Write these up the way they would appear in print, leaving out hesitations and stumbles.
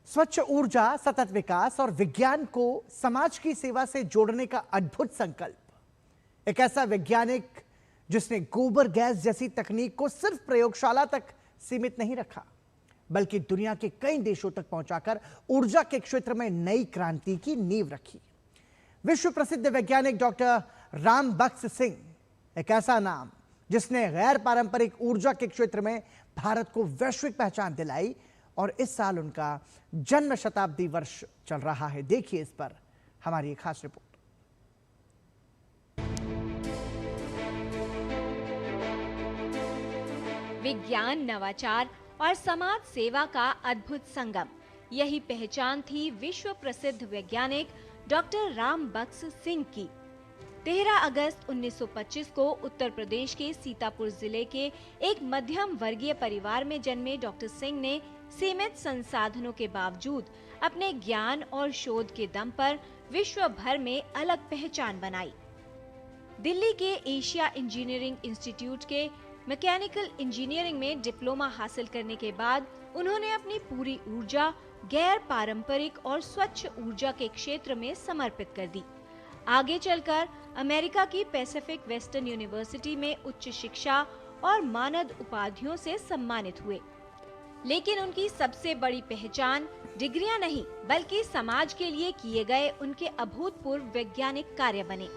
स्वच्छ ऊर्जा, सतत विकास और विज्ञान को समाज की सेवा से जोड़ने का अद्भुत संकल्प। एक ऐसा वैज्ञानिक जिसने गोबर गैस जैसी तकनीक को सिर्फ प्रयोगशाला तक सीमित नहीं रखा, बल्कि दुनिया के कई देशों तक पहुंचाकर ऊर्जा के क्षेत्र में नई क्रांति की नींव रखी। विश्व प्रसिद्ध वैज्ञानिक डॉक्टर रामबख्श सिंह एक ऐसा नाम जिसने गैर पारंपरिक ऊर्जा के क्षेत्र में भारत को वैश्विक पहचान दिलाई, और इस साल उनका जन्म शताब्दी वर्ष चल रहा है। देखिए इस पर हमारी एक खास रिपोर्ट। विज्ञान, नवाचार और समाज सेवा का अद्भुत संगम, यही पहचान थी विश्व प्रसिद्ध वैज्ञानिक डॉक्टर रामबख्श सिंह की। 13 अगस्त 1925 को उत्तर प्रदेश के सीतापुर जिले के एक मध्यम वर्गीय परिवार में जन्मे डॉक्टर सिंह ने सीमित संसाधनों के बावजूद अपने ज्ञान और शोध के दम पर विश्व भर में अलग पहचान बनाई। दिल्ली के एशिया इंजीनियरिंग इंस्टीट्यूट के मैकेनिकल इंजीनियरिंग में डिप्लोमा हासिल करने के बाद उन्होंने अपनी पूरी ऊर्जा गैर पारंपरिक और स्वच्छ ऊर्जा के क्षेत्र में समर्पित कर दी। आगे चलकर अमेरिका की पैसिफिक वेस्टर्न यूनिवर्सिटी में उच्च शिक्षा और मानद उपाधियों से सम्मानित हुए। लेकिन उनकी सबसे बड़ी पहचान डिग्रियां नहीं, बल्कि समाज के लिए किए गए उनके अभूतपूर्व वैज्ञानिक कार्य बने।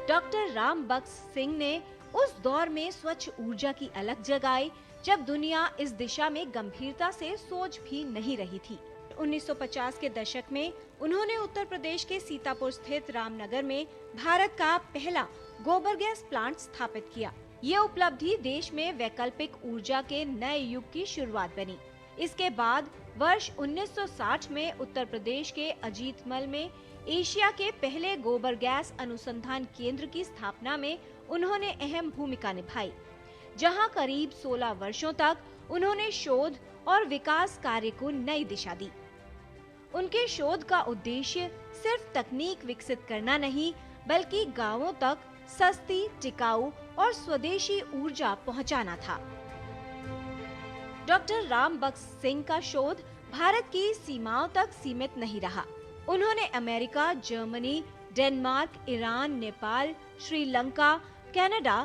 डॉक्टर रामबख्श सिंह ने उस दौर में स्वच्छ ऊर्जा की अलख जगाई जब दुनिया इस दिशा में गंभीरता से सोच भी नहीं रही थी। 1950 के दशक में उन्होंने उत्तर प्रदेश के सीतापुर स्थित रामनगर में भारत का पहला गोबर गैस प्लांट स्थापित किया। ये उपलब्धि देश में वैकल्पिक ऊर्जा के नए युग की शुरुआत बनी। इसके बाद वर्ष 1960 में उत्तर प्रदेश के अजीतमल में एशिया के पहले गोबर गैस अनुसंधान केंद्र की स्थापना में उन्होंने अहम भूमिका निभाई, जहां करीब 16 वर्षों तक उन्होंने शोध और विकास कार्य को नई दिशा दी। उनके शोध का उद्देश्य सिर्फ तकनीक विकसित करना नहीं, बल्कि गांवों तक सस्ती, टिकाऊ और स्वदेशी ऊर्जा पहुंचाना था। डॉक्टर रामबख्श सिंह का शोध भारत की सीमाओं तक सीमित नहीं रहा। उन्होंने America, Germany, Denmark, Iran, Nepal, Sri Lanka, Canada,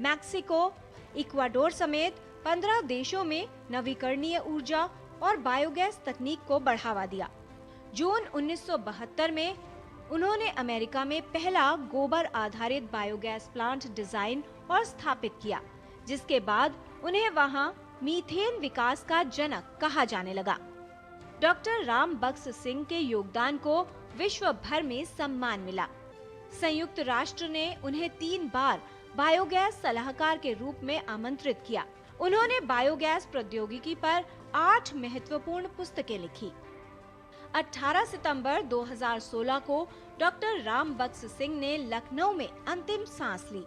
Mexico, Ecuador समेत 15 देशों में नवीकरणीय ऊर्जा और बायोगैस तकनीक को बढ़ावा दिया। जून 1972 में उन्होंने अमेरिका में पहला गोबर आधारित बायोगैस प्लांट डिजाइन और स्थापित किया, जिसके बाद उन्हें वहां मीथेन विकास का जनक कहा जाने लगा। डॉक्टर रामबख्श सिंह के योगदान को विश्व भर में सम्मान मिला। संयुक्त राष्ट्र ने उन्हें 3 बार बायोगैस सलाहकार के रूप में आमंत्रित किया। उन्होंने बायोगैस प्रौद्योगिकी पर 8 महत्वपूर्ण पुस्तकें लिखी। 18 सितंबर 2016 को डॉक्टर रामबख्श सिंह ने लखनऊ में अंतिम सांस ली।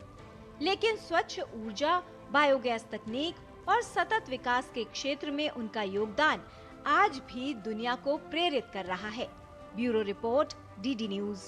लेकिन स्वच्छ ऊर्जा, बायोगैस तकनीक और सतत विकास के क्षेत्र में उनका योगदान आज भी दुनिया को प्रेरित कर रहा है। Bureau report, DD news.